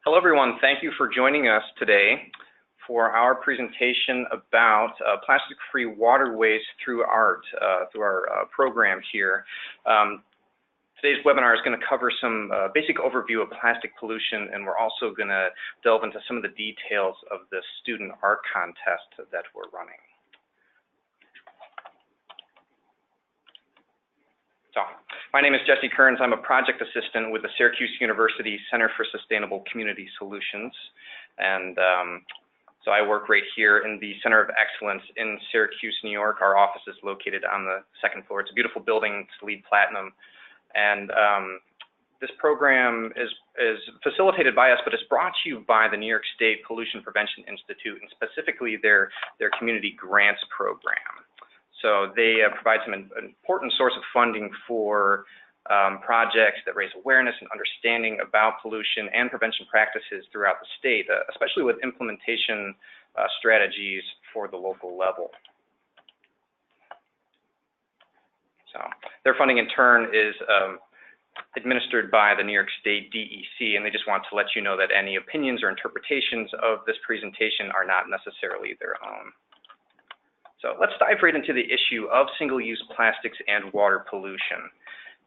Hello everyone, thank you for joining us today for our presentation about plastic-free waterways through art, through our program here. Today's webinar is going to cover some basic overview of plastic pollution, and we're also going to delve into some of the details of the student art contest that we're running. So, my name is Jesse Kearns. I'm a project assistant with the Syracuse University Center for Sustainable Community Solutions. And so I work right here in the Center of Excellence in Syracuse, New York. Our office is located on the second floor. It's a beautiful building. It's LEED Platinum. And this program is facilitated by us, but it's brought to you by the New York State Pollution Prevention Institute, and specifically their community grants program. So they provide some important source of funding for projects that raise awareness and understanding about pollution and prevention practices throughout the state, especially with implementation strategies for the local level. So their funding in turn is administered by the New York State DEC, and they just want to let you know that any opinions or interpretations of this presentation are not necessarily their own. So let's dive right into the issue of single-use plastics and water pollution.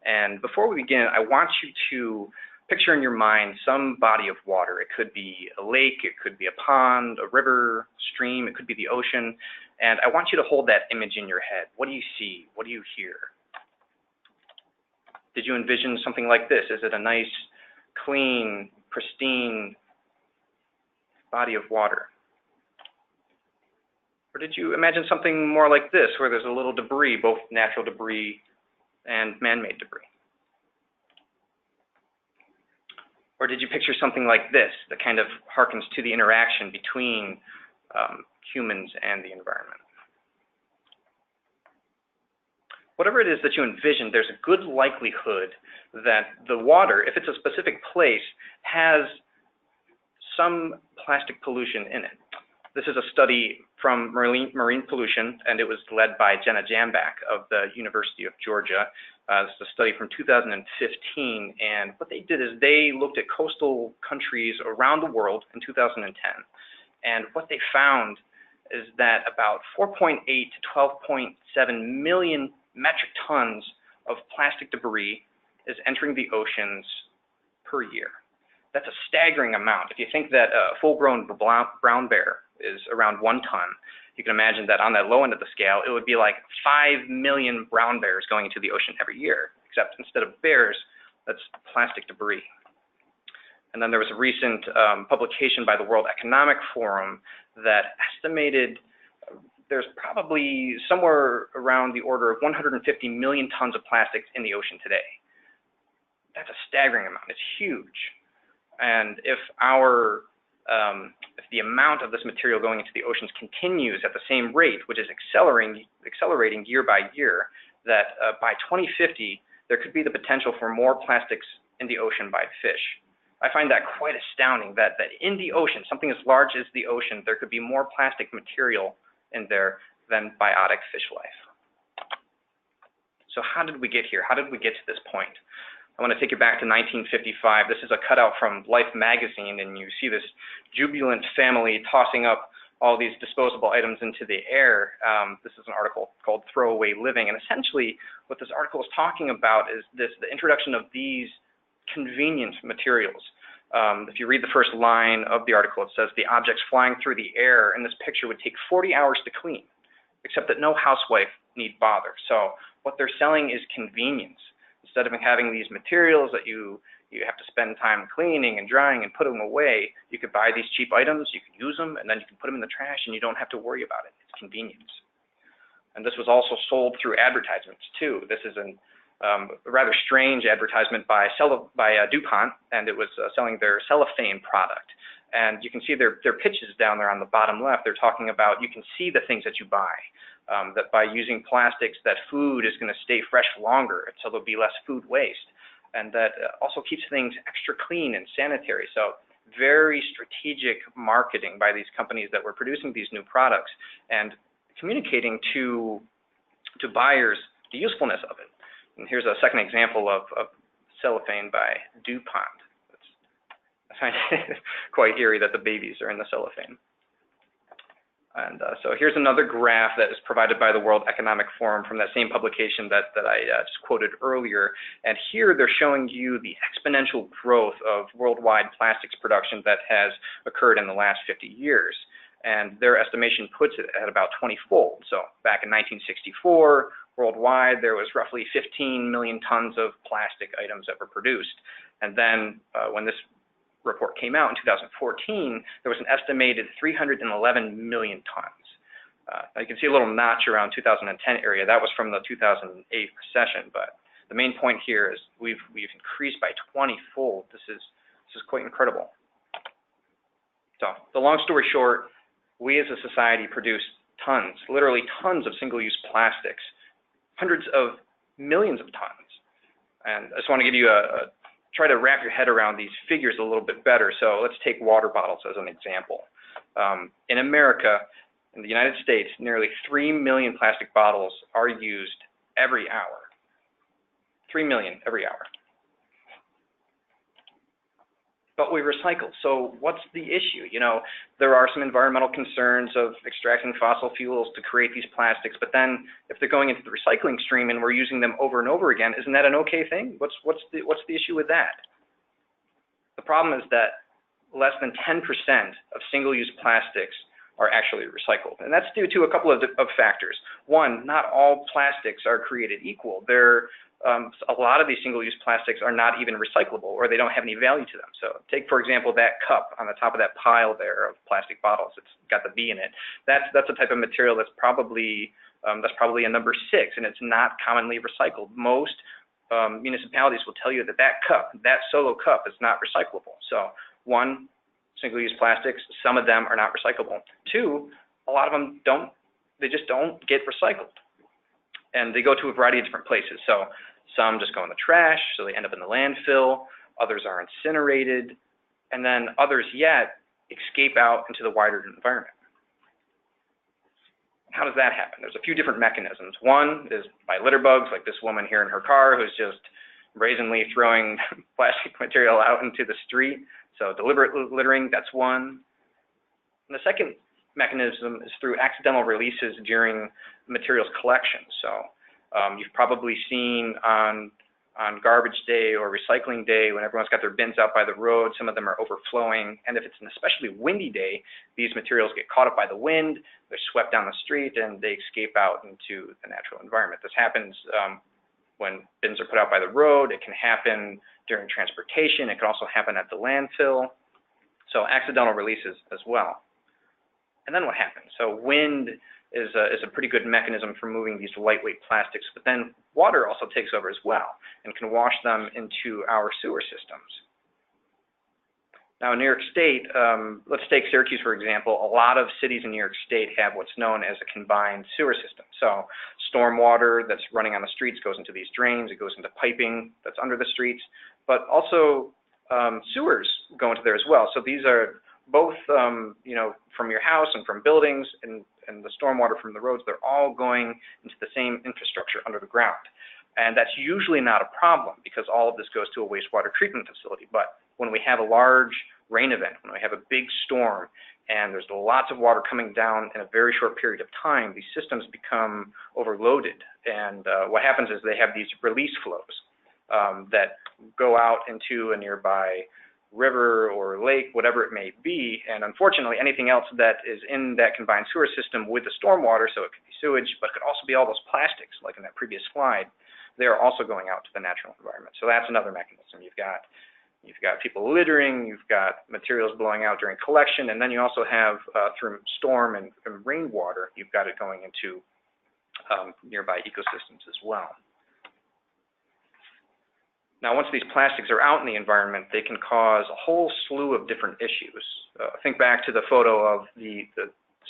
And before we begin, I want you to picture in your mind some body of water. It could be a lake, it could be a pond, a river, stream, it could be the ocean. And I want you to hold that image in your head. What do you see? What do you hear? Did you envision something like this? Is it a nice, clean, pristine body of water? Or did you imagine something more like this, where there's a little debris, both natural debris and man-made debris? Or did you picture something like this, that kind of harkens to the interaction between humans and the environment? Whatever it is that you envision, there's a good likelihood that the water, if it's a specific place, has some plastic pollution in it. This is a study from marine pollution, and it was led by Jenna Jambak of the University of Georgia. This is a study from 2015, and what they did is they looked at coastal countries around the world in 2010, and what they found is that about 4.8 to 12.7 million metric tons of plastic debris is entering the oceans per year. That's a staggering amount. If you think that a full-grown brown bear is around 1 ton, you can imagine that on that low end of the scale, it would be like 5 million brown bears going into the ocean every year, except instead of bears, that's plastic debris. And then there was a recent publication by the World Economic Forum that estimated there's probably somewhere around the order of 150 million tons of plastics in the ocean today. That's a staggering amount. It's huge. And if the amount of this material going into the oceans continues at the same rate, which is accelerating year by year, that by 2050, there could be the potential for more plastics in the ocean by fish. I find that quite astounding, that in the ocean, something as large as the ocean, there could be more plastic material in there than biotic fish life. So how did we get here? How did we get to this point? I want to take you back to 1955. This is a cutout from Life magazine, and you see this jubilant family tossing up all these disposable items into the air. This is an article called Throwaway Living, and essentially what this article is talking about is the introduction of these convenient materials. If you read the first line of the article, it says the objects flying through the air in this picture would take 40 hours to clean, except that no housewife need bother. So what they're selling is convenience. Instead of having these materials that you have to spend time cleaning and drying and put them away, you could buy these cheap items, you can use them, and then you can put them in the trash and you don't have to worry about it. It's convenience. And this was also sold through advertisements too. This is a rather strange advertisement by DuPont, and it was selling their cellophane product. And you can see their pitches down there on the bottom left. They're talking about, you can see the things that you buy. That by using plastics, that food is going to stay fresh longer, so there'll be less food waste. And that also keeps things extra clean and sanitary. So very strategic marketing by these companies that were producing these new products and communicating to buyers the usefulness of it. And here's a second example of cellophane by DuPont. That's kind of quite eerie that the babies are in the cellophane. And so here's another graph that is provided by the World Economic Forum from that same publication that I just quoted earlier. And here they're showing you the exponential growth of worldwide plastics production that has occurred in the last 50 years. And their estimation puts it at about 20-fold. So back in 1964, worldwide, there was roughly 15 million tons of plastic items that were produced. And then when this report came out in 2014, there was an estimated 311 million tons. Now you can see a little notch around 2010 area. That was from the 2008 recession, but the main point here is we've increased by 20-fold. This is quite incredible. So the long story short, we as a society produce tons, literally tons of single-use plastics, hundreds of millions of tons. And I just want to give you try to wrap your head around these figures a little bit better. So let's take water bottles as an example. In America, in the United States, nearly 3 million plastic bottles are used every hour. 3 million every hour. But we recycle. So what's the issue? You know, there are some environmental concerns of extracting fossil fuels to create these plastics, but then if they're going into the recycling stream and we're using them over and over again, isn't that an okay thing? What's the issue with that? The problem is that less than 10% of single-use plastics are actually recycled. And that's due to a couple of factors. One, not all plastics are created equal. A lot of these single-use plastics are not even recyclable, or they don't have any value to them. So take, for example, that cup on the top of that pile there of plastic bottles. It's got the B in it. That's a type of material that's probably a number 6, and it's not commonly recycled. Most municipalities will tell you that that solo cup is not recyclable. So one, single-use plastics, some of them are not recyclable. Two, a lot of them they just don't get recycled. And they go to a variety of different places. So some just go in the trash, so they end up in the landfill. Others are incinerated. And then others yet escape out into the wider environment. How does that happen? There's a few different mechanisms. One is by litter bugs, like this woman here in her car who's just brazenly throwing plastic material out into the street. So deliberate littering, that's one. And the second mechanism is through accidental releases during materials collection. So you've probably seen on garbage day or recycling day when everyone's got their bins out by the road, some of them are overflowing. And if it's an especially windy day, these materials get caught up by the wind, they're swept down the street, and they escape out into the natural environment. This happens when bins are put out by the road. It can happen during transportation. It can also happen at the landfill. So accidental releases as well. And then what happens? So wind is a pretty good mechanism for moving these lightweight plastics, but then water also takes over as well and can wash them into our sewer systems. Now in New York State, let's take Syracuse for example. A lot of cities in New York State have what's known as a combined sewer system. So storm water that's running on the streets goes into these drains, it goes into piping that's under the streets, but also sewers go into there as well. So these are both you know, from your house and from buildings and the stormwater from the roads, they're all going into the same infrastructure under the ground. And that's usually not a problem because all of this goes to a wastewater treatment facility. But when we have a large rain event, when we have a big storm, and there's lots of water coming down in a very short period of time, these systems become overloaded. And what happens is they have these release flows that go out into a nearby river or lake, whatever it may be, and unfortunately anything else that is in that combined sewer system with the stormwater, so it could be sewage, but it could also be all those plastics, like in that previous slide, they're also going out to the natural environment. So that's another mechanism. You've got people littering, you've got materials blowing out during collection, and then you also have through storm and rainwater, you've got it going into nearby ecosystems as well. Now, once these plastics are out in the environment, they can cause a whole slew of different issues. Think back to the photo of the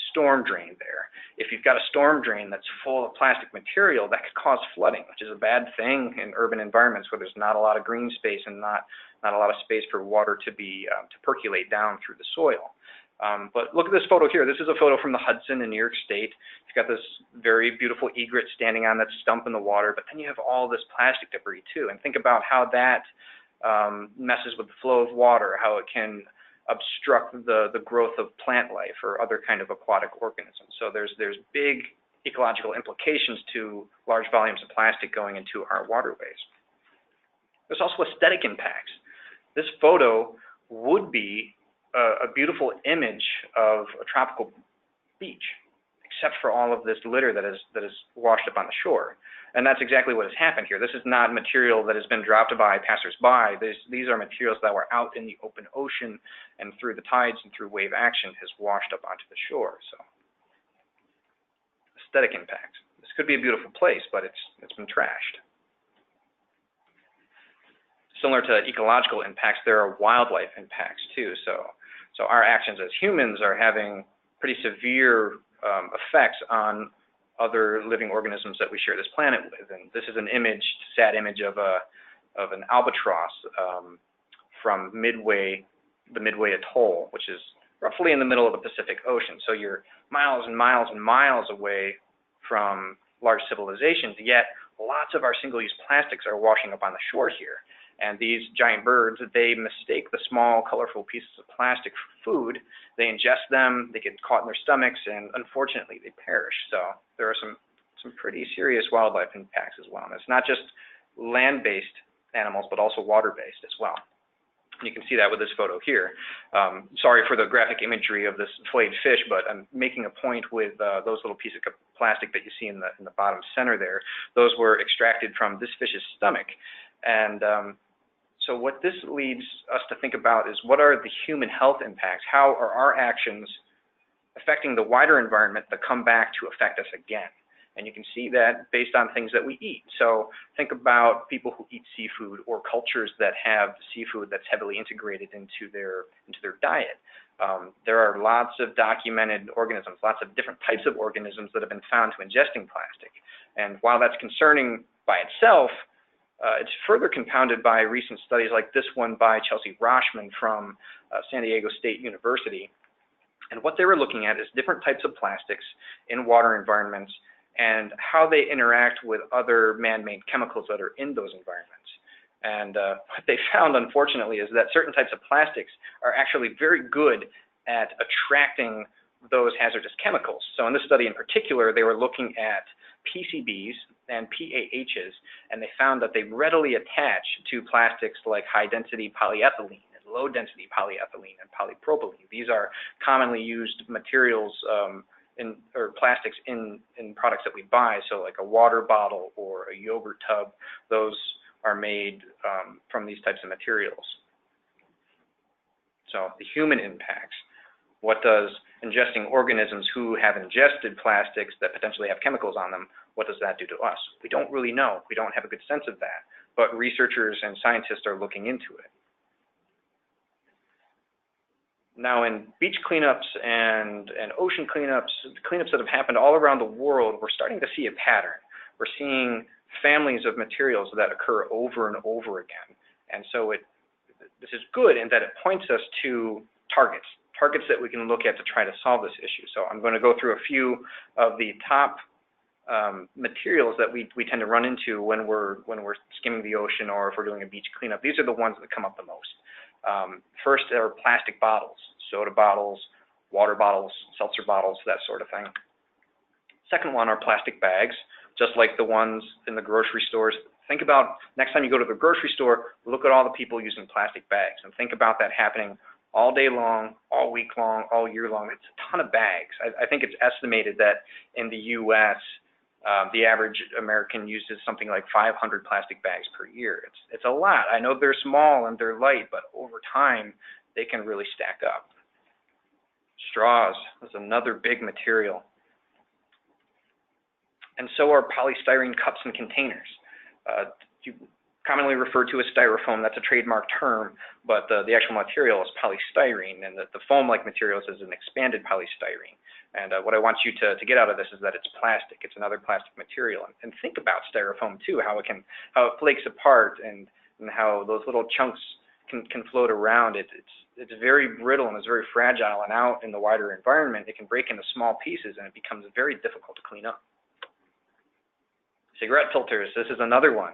storm drain there. If you've got a storm drain that's full of plastic material, that could cause flooding, which is a bad thing in urban environments where there's not a lot of green space and not a lot of space for water to percolate down through the soil. But look at this photo here. This is a photo from the Hudson in New York State. You've got this very beautiful egret standing on that stump in the water, but then you have all this plastic debris too. And think about how that messes with the flow of water, how it can obstruct the growth of plant life or other kind of aquatic organisms. So there's big ecological implications to large volumes of plastic going into our waterways. There's also aesthetic impacts. This photo would be a beautiful image of a tropical beach, except for all of this litter that is washed up on the shore. And that's exactly what has happened here. This is not material that has been dropped by passersby. These are materials that were out in the open ocean and through the tides and through wave action has washed up onto the shore. So, aesthetic impacts. This could be a beautiful place, but it's been trashed. Similar to ecological impacts, there are wildlife impacts too. So our actions as humans are having pretty severe effects on other living organisms that we share this planet with. And this is an image, sad image of an albatross from the Midway Atoll, which is roughly in the middle of the Pacific Ocean. So you're miles and miles and miles away from large civilizations, yet lots of our single-use plastics are washing up on the shore here. And these giant birds, they mistake the small, colorful pieces of plastic for food. They ingest them, they get caught in their stomachs, and unfortunately, they perish. So there are some pretty serious wildlife impacts as well. And it's not just land-based animals, but also water-based as well. And you can see that with this photo here. Sorry for the graphic imagery of this filleted fish, but I'm making a point with those little pieces of plastic that you see in the bottom center there. Those were extracted from this fish's stomach. And so what this leads us to think about is, what are the human health impacts? How are our actions affecting the wider environment that come back to affect us again? And you can see that based on things that we eat. So think about people who eat seafood, or cultures that have seafood that's heavily integrated into their diet. There are lots of documented organisms, lots of different types of organisms that have been found to ingesting plastic. And while that's concerning by itself, it's further compounded by recent studies like this one by Chelsea Roshman from San Diego State University. And what they were looking at is different types of plastics in water environments and how they interact with other man-made chemicals that are in those environments. And what they found, unfortunately, is that certain types of plastics are actually very good at attracting those hazardous chemicals. So in this study in particular, they were looking at PCBs and PAHs, and they found that they readily attach to plastics like high-density polyethylene and low-density polyethylene and polypropylene. These are commonly used materials or plastics in products that we buy, so like a water bottle or a yogurt tub. Those are made from these types of materials. So the human impacts. What does ingesting organisms who have ingested plastics that potentially have chemicals on them, what does that do to us? We don't really know. We don't have a good sense of that, but researchers and scientists are looking into it. Now, in beach cleanups and ocean cleanups that have happened all around the world, we're starting to see a pattern. We're seeing families of materials that occur over and over again. And so this is good in that it points us to targets that we can look at to try to solve this issue. So I'm going to go through a few of the top materials that we tend to run into when we're skimming the ocean or if we're doing a beach cleanup. These are the ones that come up the most. First are plastic bottles, soda bottles, water bottles, seltzer bottles, that sort of thing. Second one are plastic bags, just like the ones in the grocery stores. Think about next time you go to the grocery store, look at all the people using plastic bags and think about that happening all day long, all week long, all year long. It's a ton of bags. I think it's estimated that in the U.S., the average American uses something like 500 plastic bags per year. It's a lot. I know they're small and they're light, but over time, they can really stack up. Straws is another big material. And so are polystyrene cups and containers. Commonly referred to as styrofoam. That's a trademark term, but the actual material is polystyrene, and the foam-like materials is an expanded polystyrene. And what I want you to get out of this is that it's plastic. It's another plastic material. And think about styrofoam too, how it flakes apart and how those little chunks can float around. It's very brittle and it's very fragile, and out in the wider environment, it can break into small pieces and it becomes very difficult to clean up. Cigarette filters, this is another one.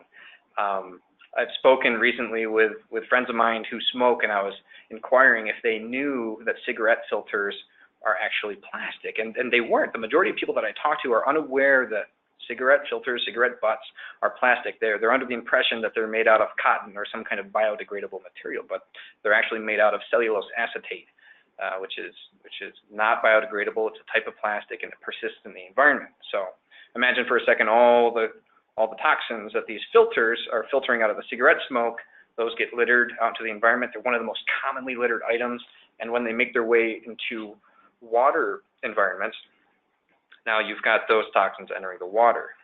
I've spoken recently with friends of mine who smoke, and I was inquiring if they knew that cigarette filters are actually plastic, and they weren't. The majority of people that I talk to are unaware that cigarette filters, cigarette butts are plastic. They're under the impression that they're made out of cotton or some kind of biodegradable material, but they're actually made out of cellulose acetate, which is not biodegradable. It's a type of plastic, and it persists in the environment. So imagine for a second all the toxins that these filters are filtering out of the cigarette smoke. Those get littered out into the environment. They're one of the most commonly littered items, and when they make their way into water environments, now you've got those toxins entering the water.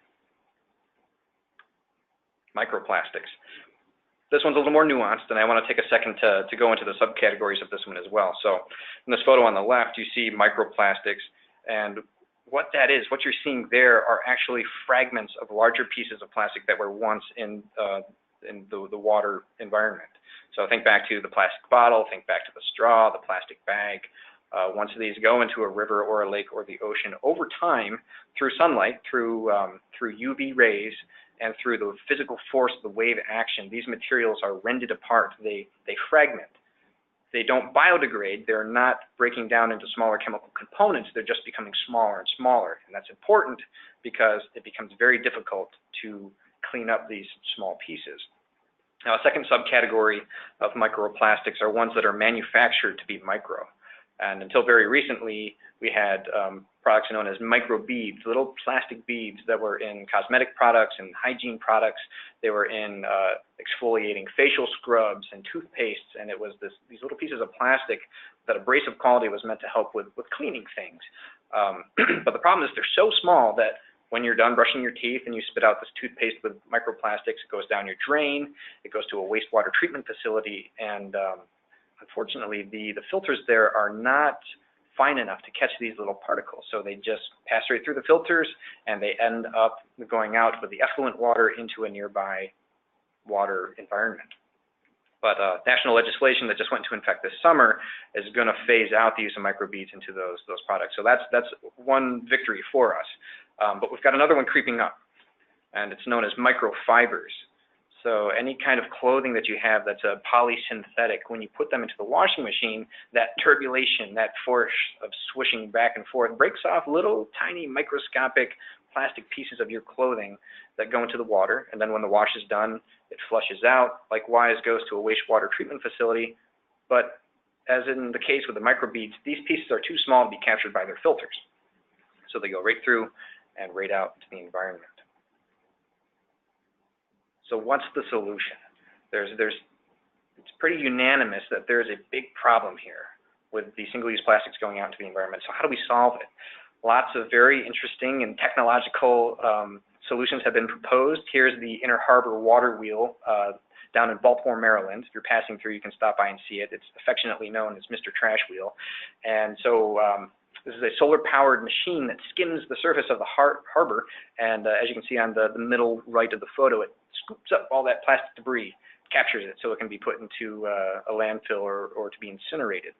Microplastics. This one's a little more nuanced, and I want to take a second to go into the subcategories of this one as well. So in this photo on the left, you see microplastics, and what that is, what you're seeing there are actually fragments of larger pieces of plastic that were once in the water environment. So think back to the plastic bottle, think back to the straw, the plastic bag. Once these go into a river or a lake or the ocean, over time, through sunlight, through UV rays, and through the physical force of the wave action, these materials are rended apart. They fragment. They don't biodegrade. They're not breaking down into smaller chemical components. They're just becoming smaller and smaller. And that's important because it becomes very difficult to clean up these small pieces. Now, a second subcategory of microplastics are ones that are manufactured to be micro. And until very recently, we had products known as microbeads, little plastic beads that were in cosmetic products and hygiene products. They were in exfoliating facial scrubs and toothpastes, and it was these little pieces of plastic that abrasive quality was meant to help with cleaning things. But the problem is they're so small that when you're done brushing your teeth and you spit out this toothpaste with microplastics, it goes down your drain, it goes to a wastewater treatment facility, and unfortunately, the filters there are not fine enough to catch these little particles. So they just pass right through the filters, and they end up going out with the effluent water into a nearby water environment. But national legislation that just went into effect this summer is going to phase out the use of microbeads into those products. So that's one victory for us. But we've got another one creeping up, and it's known as microfibers. So any kind of clothing that you have that's a polysynthetic, when you put them into the washing machine, that turbulation, that force of swishing back and forth breaks off little tiny microscopic plastic pieces of your clothing that go into the water. And then when the wash is done, it flushes out. Likewise, goes to a wastewater treatment facility. But as in the case with the microbeads, these pieces are too small to be captured by their filters. So they go right through and right out into the environment. So what's the solution? It's pretty unanimous that there's a big problem here with the single-use plastics going out into the environment. So how do we solve it? Lots of very interesting and technological solutions have been proposed. Here's the Inner Harbor water wheel down in Baltimore, Maryland. If you're passing through, you can stop by and see it. It's affectionately known as Mr. Trash Wheel. And so this is a solar-powered machine that skims the surface of the harbor, and as you can see on the middle right of the photo, it scoops up all that plastic debris, captures it so it can be put into a landfill or to be incinerated.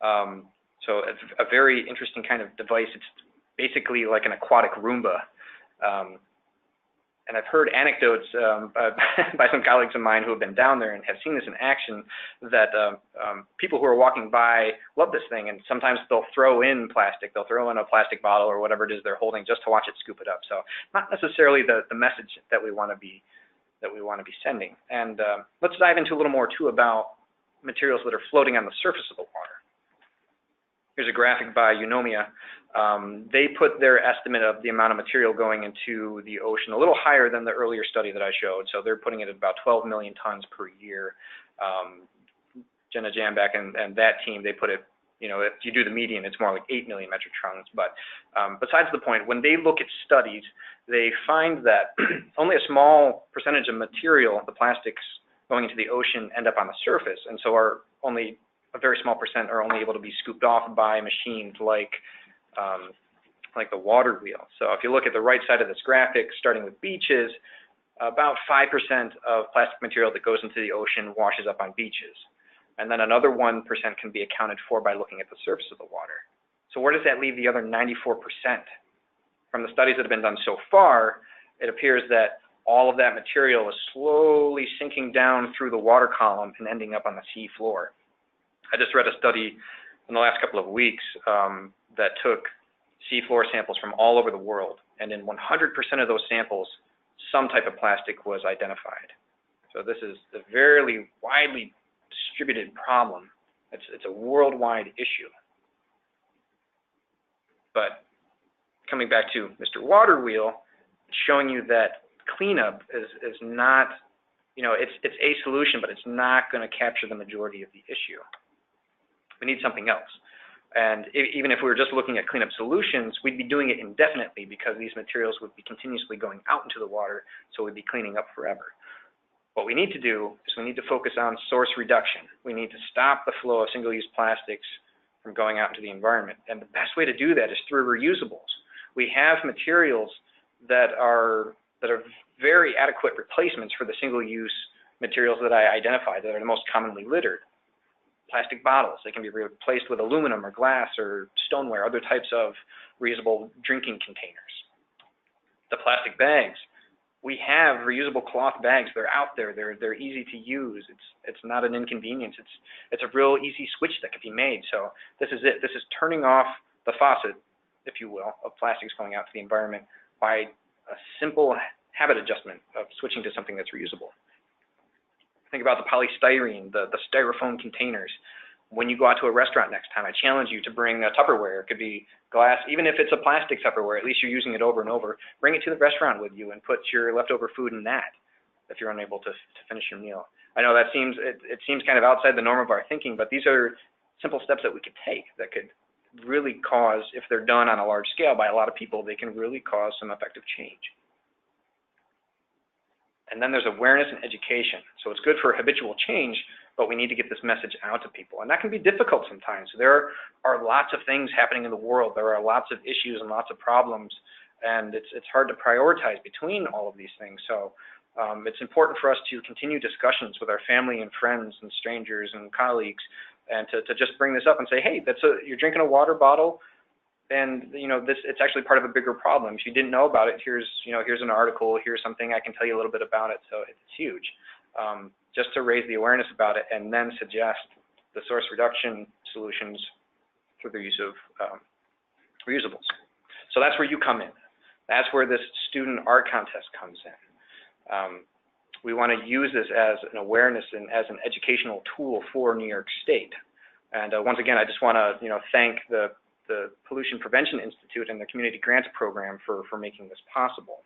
So it's a very interesting kind of device. It's basically like an aquatic Roomba. And I've heard anecdotes by some colleagues of mine who have been down there and have seen this in action, that people who are walking by love this thing, and sometimes they'll throw in plastic. They'll throw in a plastic bottle or whatever it is they're holding just to watch it scoop it up. So not necessarily the message that we want to be sending. And let's dive into a little more too about materials that are floating on the surface of the water. Here's a graphic by Eunomia. They put their estimate of the amount of material going into the ocean a little higher than the earlier study that I showed. So they're putting it at about 12 million tons per year. Jenna Jambak and that team, they put it, if you do the median, it's more like 8 million metric tons. But besides the point, when they look at studies, they find that only a small percentage of material, the plastics going into the ocean, end up on the surface, and so are only a very small percent are only able to be scooped off by machines like the water wheel. So if you look at the right side of this graphic, starting with beaches, about 5% of plastic material that goes into the ocean washes up on beaches. And then another 1% can be accounted for by looking at the surface of the water. So where does that leave the other 94%? From the studies that have been done so far, it appears that all of that material is slowly sinking down through the water column and ending up on the sea floor. I just read a study in the last couple of weeks that took seafloor samples from all over the world, and in 100% of those samples, some type of plastic was identified. So this is a very widely distributed problem. It's a worldwide issue. But coming back to Mr. Water Wheel, showing you that cleanup is not, it's a solution, but it's not going to capture the majority of the issue. We need something else. And even if we were just looking at cleanup solutions, we'd be doing it indefinitely because these materials would be continuously going out into the water, so we'd be cleaning up forever. What we need to do is we need to focus on source reduction. We need to stop the flow of single-use plastics from going out into the environment. And the best way to do that is through reusables. We have materials that are very adequate replacements for the single-use materials that I identified that are the most commonly littered. Plastic bottles, they can be replaced with aluminum or glass or stoneware, other types of reusable drinking containers. The plastic bags, we have reusable cloth bags. They're out there. They're easy to use. It's not an inconvenience. It's a real easy switch that could be made. So this is it. This is turning off the faucet, if you will, of plastics going out to the environment by a simple habit adjustment of switching to something that's reusable. Think about the polystyrene, the styrofoam containers. When you go out to a restaurant next time, I challenge you to bring a Tupperware. It could be glass. Even if it's a plastic Tupperware, at least you're using it over and over. Bring it to the restaurant with you and put your leftover food in that if you're unable to finish your meal. I know that it seems kind of outside the norm of our thinking, but these are simple steps that we could take that could really cause, if they're done on a large scale by a lot of people, they can really cause some effective change. And then there's awareness and education. So it's good for habitual change, but we need to get this message out to people. And that can be difficult sometimes. There are lots of things happening in the world. There are lots of issues and lots of problems, and it's hard to prioritize between all of these things. So it's important for us to continue discussions with our family and friends and strangers and colleagues, and to just bring this up and say, hey, you're drinking a water bottle, and it's actually part of a bigger problem. If you didn't know about it, here's an article, here's something I can tell you a little bit about it. So it's huge. Just to raise the awareness about it, and then suggest the source reduction solutions through the use of reusables. So that's where you come in. That's where this student art contest comes in. We want to use this as an awareness and as an educational tool for New York State. And once again, I just want to thank the Pollution Prevention Institute and the Community Grants Program for making this possible.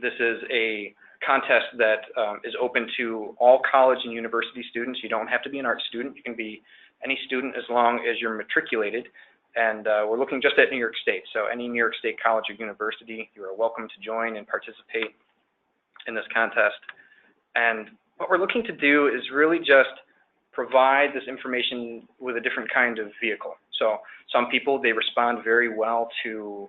This is a contest that is open to all college and university students. You don't have to be an art student. You can be any student as long as you're matriculated. And we're looking just at New York State. So any New York State college or university, you are welcome to join and participate in this contest. And what we're looking to do is really just provide this information with a different kind of vehicle. So some people, they respond very well to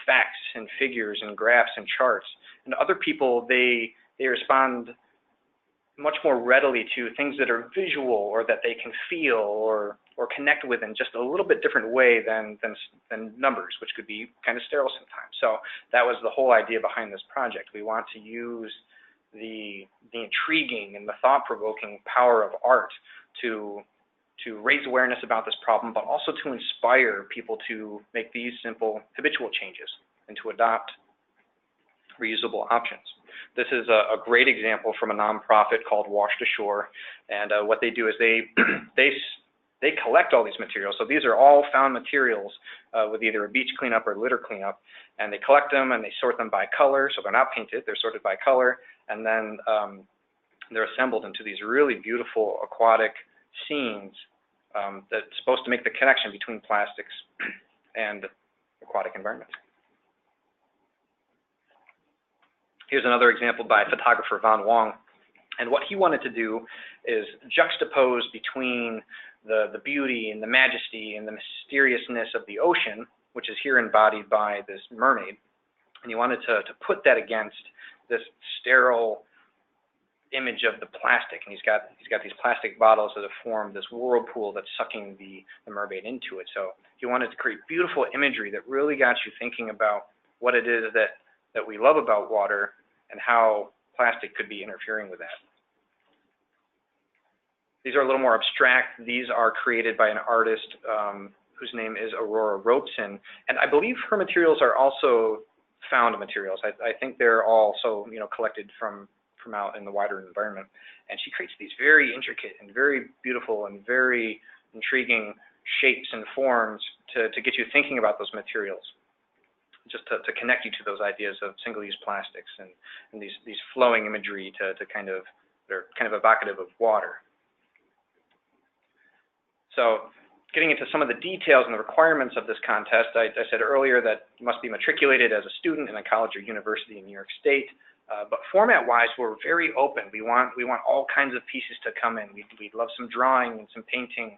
facts and figures and graphs and charts. And other people, they respond much more readily to things that are visual or that they can feel or connect with in just a little bit different way than numbers, which could be kind of sterile sometimes. So that was the whole idea behind this project. We want to use the intriguing and the thought-provoking power of art to raise awareness about this problem, but also to inspire people to make these simple habitual changes and to adopt reusable options. This is a great example from a nonprofit called Washed Ashore, and what they do is they collect all these materials. So these are all found materials with either a beach cleanup or litter cleanup, and they collect them and they sort them by color. So they're not painted, they're sorted by color, and then they're assembled into these really beautiful aquatic scenes that's supposed to make the connection between plastics and aquatic environments. Here's another example by photographer Von Wong. And what he wanted to do is juxtapose between the beauty and the majesty and the mysteriousness of the ocean, which is here embodied by this mermaid. And he wanted to put that against this sterile image of the plastic. And he's got these plastic bottles that have formed this whirlpool that's sucking the mermaid into it. So he wanted to create beautiful imagery that really got you thinking about what it is that that we love about water and how plastic could be interfering with that. These are a little more abstract. These are created by an artist whose name is Aurora Robeson, and I believe her materials are also found materials. I think they're also, you know, collected from out in the wider environment. And she creates these very intricate and very beautiful and very intriguing shapes and forms to get you thinking about those materials, just to connect you to those ideas of single-use plastics and these flowing imagery they're kind of evocative of water. So getting into some of the details and the requirements of this contest, I said earlier that you must be matriculated as a student in a college or university in New York State. But format-wise, we're very open. We want all kinds of pieces to come in. We'd love some drawing and some painting,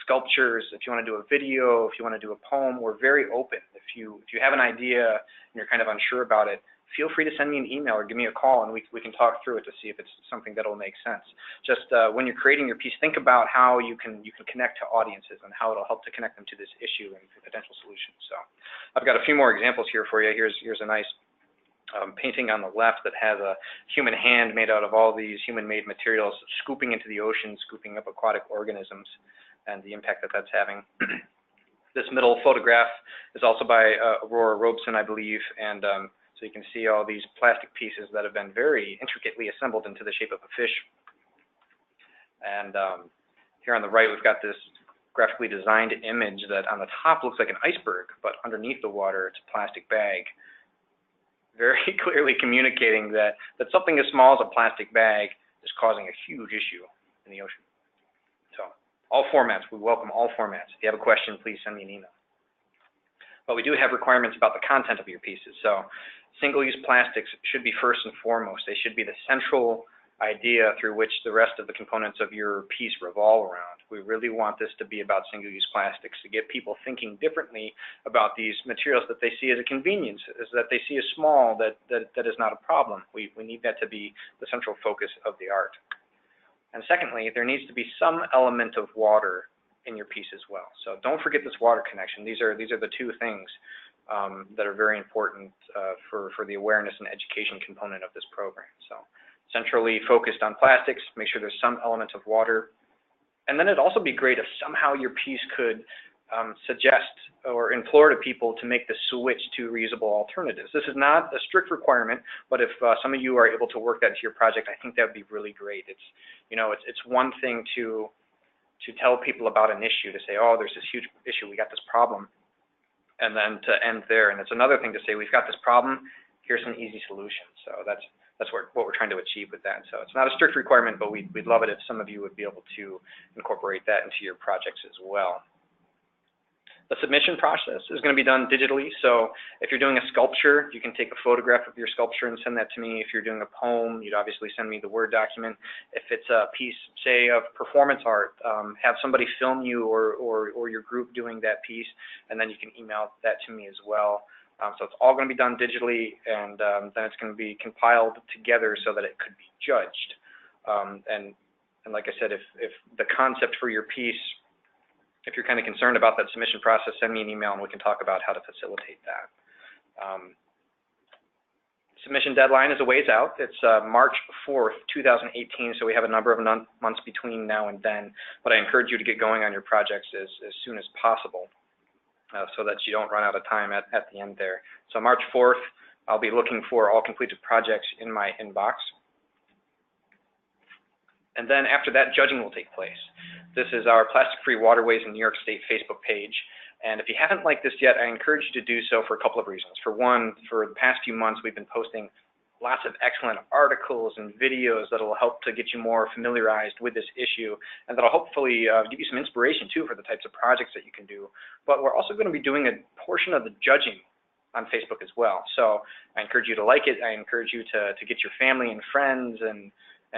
sculptures. If you want to do a video, if you want to do a poem, we're very open. If you have an idea and you're kind of unsure about it, feel free to send me an email or give me a call, and we can talk through it to see if it's something that'll make sense. Just when you're creating your piece, think about how you can connect to audiences and how it'll help to connect them to this issue and potential solutions. So I've got a few more examples here for you. Here's a nice painting on the left that has a human hand made out of all these human-made materials scooping into the ocean, scooping up aquatic organisms, and the impact that that's having. This middle photograph is also by Aurora Robeson, I believe, and so you can see all these plastic pieces that have been very intricately assembled into the shape of a fish. And here on the right, we've got this graphically designed image that on the top looks like an iceberg, but underneath the water, it's a plastic bag, very clearly communicating that something as small as a plastic bag is causing a huge issue in the ocean. So all formats, we welcome all formats. If you have a question, please send me an email. But we do have requirements about the content of your pieces. So single-use plastics should be first and foremost. They should be the central idea through which the rest of the components of your piece revolve around. We really want this to be about single-use plastics, to get people thinking differently about these materials that they see as a convenience, that they see as small, that is not a problem. We need that to be the central focus of the art. And secondly, there needs to be some element of water in your piece as well. So don't forget this water connection. These are the two things that are very important for the awareness and education component of this program. So centrally focused on plastics, make sure there's some element of water. And then it'd also be great if somehow your piece could suggest or implore to people to make the switch to reusable alternatives. This is not a strict requirement, but if some of you are able to work that into your project, I think that would be really great. It's one thing to tell people about an issue, to say, oh, there's this huge issue, we got this problem, and then to end there. And it's another thing to say, we've got this problem, here's some easy solutions. So that's what we're trying to achieve with that. So it's not a strict requirement, but we'd love it if some of you would be able to incorporate that into your projects as well. The submission process is going to be done digitally. So if you're doing a sculpture, you can take a photograph of your sculpture and send that to me. If you're doing a poem, you'd obviously send me the Word document. If it's a piece, say, of performance art, have somebody film you or your group doing that piece, and then you can email that to me as well. So it's all going to be done digitally, and then it's going to be compiled together so that it could be judged. And like I said, if the concept for your piece, if you're kind of concerned about that submission process, send me an email and we can talk about how to facilitate that. Submission deadline is a ways out. It's March 4th, 2018, so we have a number of months between now and then, but I encourage you to get going on your projects as soon as possible so that you don't run out of time at the end there. So March 4th, I'll be looking for all completed projects in my inbox. And then after that, judging will take place. This is our Plastic-Free Waterways in New York State Facebook page. And if you haven't liked this yet, I encourage you to do so for a couple of reasons. For one, for the past few months, we've been posting lots of excellent articles and videos that will help to get you more familiarized with this issue, and that'll hopefully give you some inspiration, too, for the types of projects that you can do. But we're also going to be doing a portion of the judging on Facebook as well. So I encourage you to like it. I encourage you to get your family and friends and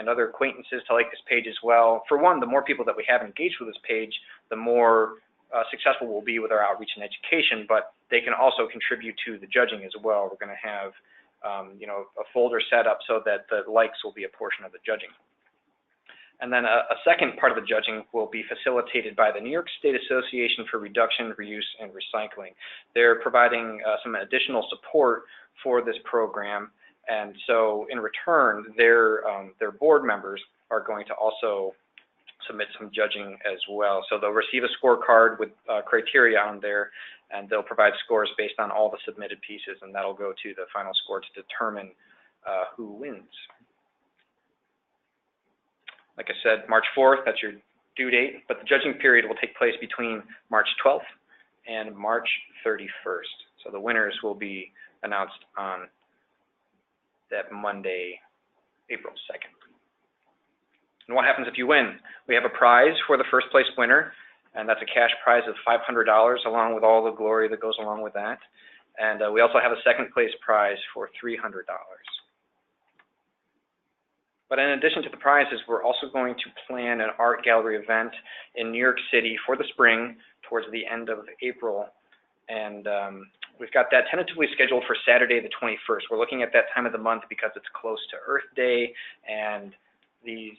other acquaintances to like this page as well. For one, the more people that we have engaged with this page, the more successful we'll be with our outreach and education, but they can also contribute to the judging as well. We're going to have a folder set up so that the likes will be a portion of the judging. And then a second part of the judging will be facilitated by the New York State Association for Reduction, Reuse, and Recycling. They're providing some additional support for this program, and so in return, their board members are going to also submit some judging as well. So they'll receive a scorecard with criteria on there, and they'll provide scores based on all the submitted pieces, and that'll go to the final score to determine who wins. Like I said, March 4th, that's your due date, but the judging period will take place between March 12th and March 31st. So the winners will be announced on that Monday, April 2nd. And what happens if you win? We have a prize for the first place winner, and that's a cash prize of $500 along with all the glory that goes along with that. And we also have a second place prize for $300. But in addition to the prizes, we're also going to plan an art gallery event in New York City for the spring towards the end of April. And we've got that tentatively scheduled for Saturday the 21st. We're looking at that time of the month because it's close to Earth Day, and these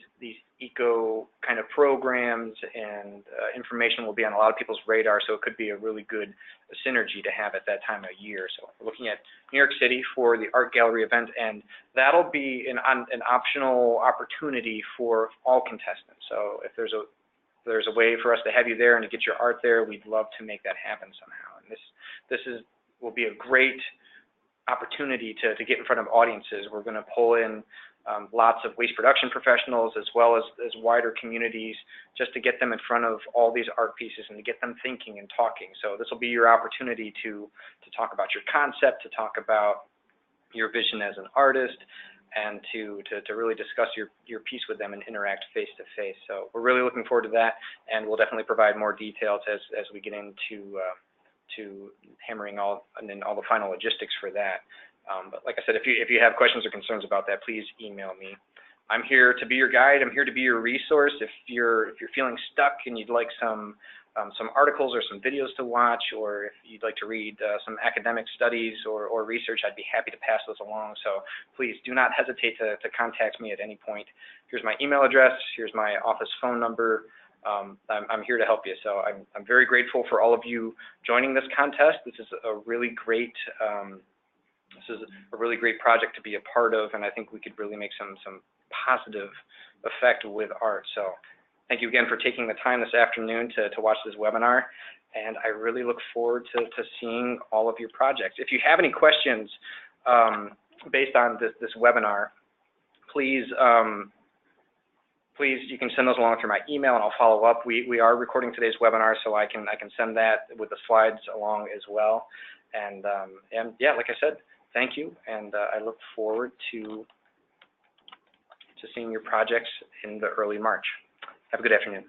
eco kind of programs and information will be on a lot of people's radar, so it could be a really good synergy to have at that time of year. So we're looking at New York City for the art gallery event, and that'll be an optional opportunity for all contestants. So if there's a way for us to have you there and to get your art there, we'd love to make that happen somehow. And this will be a great opportunity to get in front of audiences. We're going to pull in lots of waste production professionals as well as wider communities, just to get them in front of all these art pieces and to get them thinking and talking. So this will be your opportunity to talk about your concept, to talk about your vision as an artist, and to really discuss your piece with them and interact face to face. So we're really looking forward to that, and we'll definitely provide more details as we get into to hammering all the final logistics for that. But like I said, if you have questions or concerns about that, please email me. I'm here to be your guide. I'm here to be your resource. If you're feeling stuck and you'd like some articles or some videos to watch, or if you'd like to read some academic studies or research, I'd be happy to pass those along. So please do not hesitate to contact me at any point. Here's my email address. Here's my office phone number. I'm here to help you. So I'm very grateful for all of you joining this contest. This is a really great project to be a part of, and I think we could really make some positive effect with art. So thank you again for taking the time this afternoon to watch this webinar, and I really look forward to seeing all of your projects. If you have any questions based on this webinar, please you can send those along through my email and I'll follow up. We are recording today's webinar, so I can send that with the slides along as well. And yeah, like I said, thank you, and I look forward to seeing your projects in the early March. Have a good afternoon.